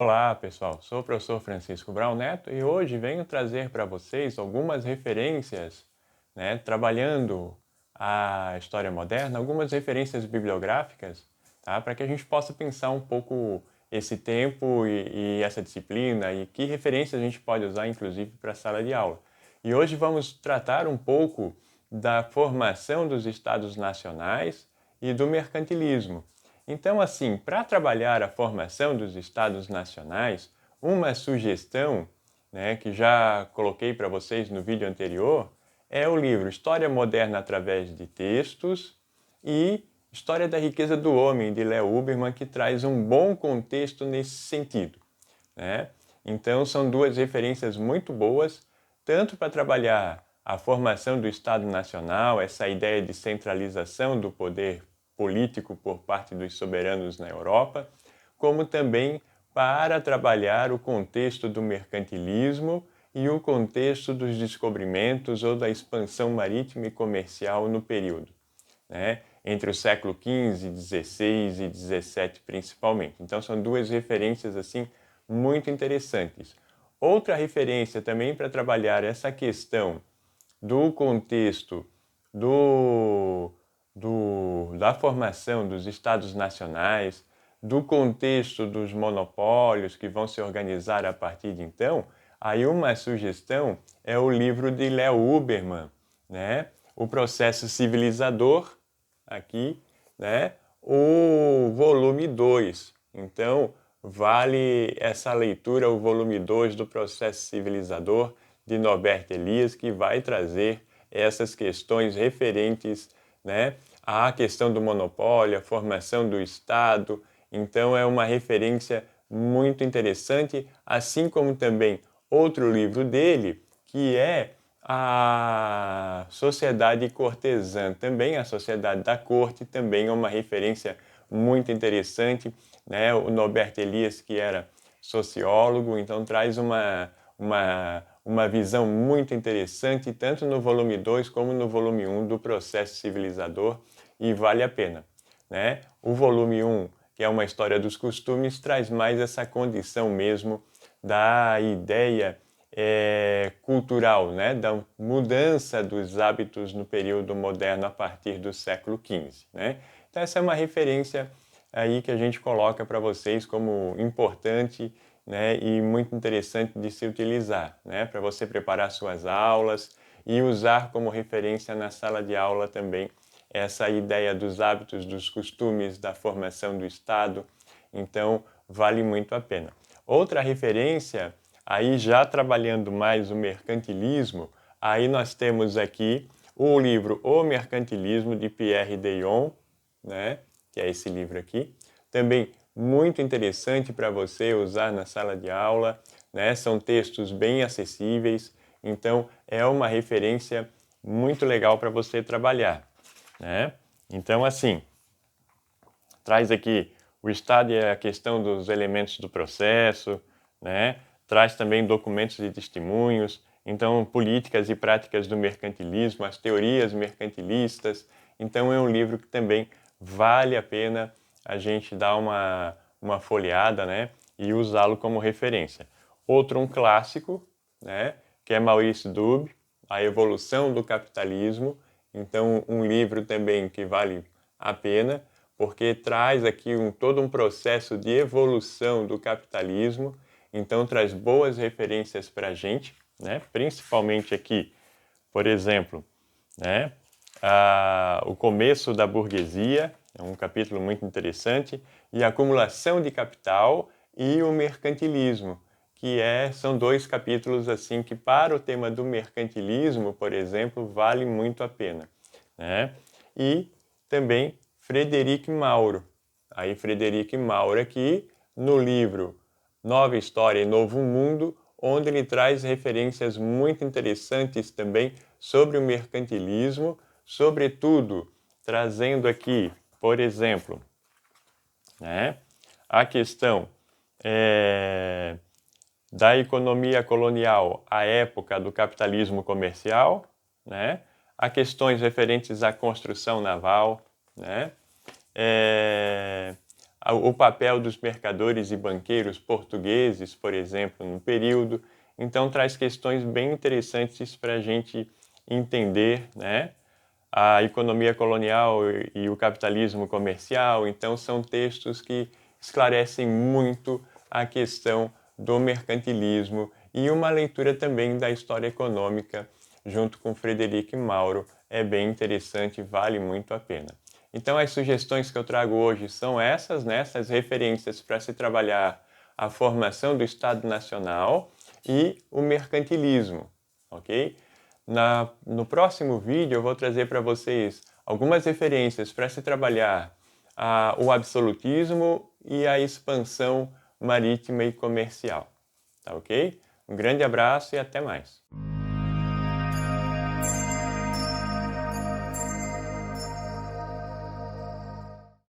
Olá, pessoal. Sou o professor Francisco Brown Neto e hoje venho trazer para vocês algumas referências, trabalhando a história moderna, algumas referências bibliográficas, tá? Para que a gente possa pensar um pouco esse tempo e essa disciplina e que referências a gente pode usar, inclusive, para a sala de aula. E hoje vamos tratar um pouco da formação dos estados nacionais e do mercantilismo. Então, assim, para trabalhar a formação dos estados nacionais, uma sugestão, que já coloquei para vocês no vídeo anterior, é o livro História Moderna através de Textos e História da Riqueza do Homem, de Léo Huberman, que traz um bom contexto nesse sentido, né? Então, são duas referências muito boas, tanto para trabalhar a formação do Estado Nacional, essa ideia de centralização do poder político por parte dos soberanos na Europa, como também para trabalhar o contexto do mercantilismo e o contexto dos descobrimentos ou da expansão marítima e comercial no período, entre o século XV, XVI e XVII principalmente. Então são duas referências assim muito interessantes. Outra referência também para trabalhar essa questão do contexto da formação dos estados nacionais, do contexto dos monopólios que vão se organizar a partir de então, aí uma sugestão é o livro de Léo Huberman, O Processo Civilizador, aqui, o volume 2. Então, vale essa leitura, o volume 2 do Processo Civilizador, de Norbert Elias, que vai trazer essas questões referentes, à questão do monopólio, a formação do Estado. Então, é uma referência muito interessante, assim como também outro livro dele, que é a Sociedade Cortesã, também a Sociedade da Corte, também é uma referência muito interessante, O Norbert Elias, que era sociólogo, então traz uma visão muito interessante, tanto no volume 2 como no volume 1 do Processo Civilizador, e vale a pena, O volume 1, que é uma história dos costumes, traz mais essa condição mesmo da ideia cultural, da mudança dos hábitos no período moderno a partir do século XV, Então essa é uma referência aí que a gente coloca para vocês como importante, e muito interessante de se utilizar, para você preparar suas aulas e usar como referência na sala de aula também essa ideia dos hábitos, dos costumes, da formação do Estado. Então vale muito a pena. Outra referência, aí já trabalhando mais o mercantilismo, aí nós temos aqui o livro O Mercantilismo, de Pierre Deyon, que é esse livro aqui. Também muito interessante para você usar na sala de aula, São textos bem acessíveis, então é uma referência muito legal para você trabalhar, Então, assim, traz aqui o Estado e a questão dos elementos do processo, Traz também documentos e testemunhos, então políticas e práticas do mercantilismo, as teorias mercantilistas. Então é um livro que também vale a pena a gente dar uma folheada, e usá-lo como referência. Outro, um clássico, que é Maurice Dube, A Evolução do Capitalismo. Então um livro também que vale a pena, porque traz aqui todo um processo de evolução do capitalismo, então traz boas referências para a gente, principalmente aqui, por exemplo, o começo da burguesia, é um capítulo muito interessante, e a acumulação de capital e o mercantilismo, são dois capítulos assim que para o tema do mercantilismo, por exemplo, vale muito a pena, E também Frederic Mauro. Aí Frederic Mauro aqui no livro Nova História e Novo Mundo, onde ele traz referências muito interessantes também sobre o mercantilismo, sobretudo trazendo aqui, por exemplo, a questão da economia colonial à época do capitalismo comercial, a questões referentes à construção naval, o papel dos mercadores e banqueiros portugueses, por exemplo, no período. Então, traz questões bem interessantes para a gente entender, né, a economia colonial e o capitalismo comercial. Então, são textos que esclarecem muito a questão do mercantilismo e uma leitura também da história econômica junto com Frederic Mauro é bem interessante, vale muito a pena. Então, as sugestões que eu trago hoje são essas, né, essas referências para se trabalhar a formação do Estado Nacional e o mercantilismo, ok? No próximo vídeo eu vou trazer para vocês algumas referências para se trabalhar o absolutismo e a expansão marítima e comercial, tá ok? Um grande abraço e até mais!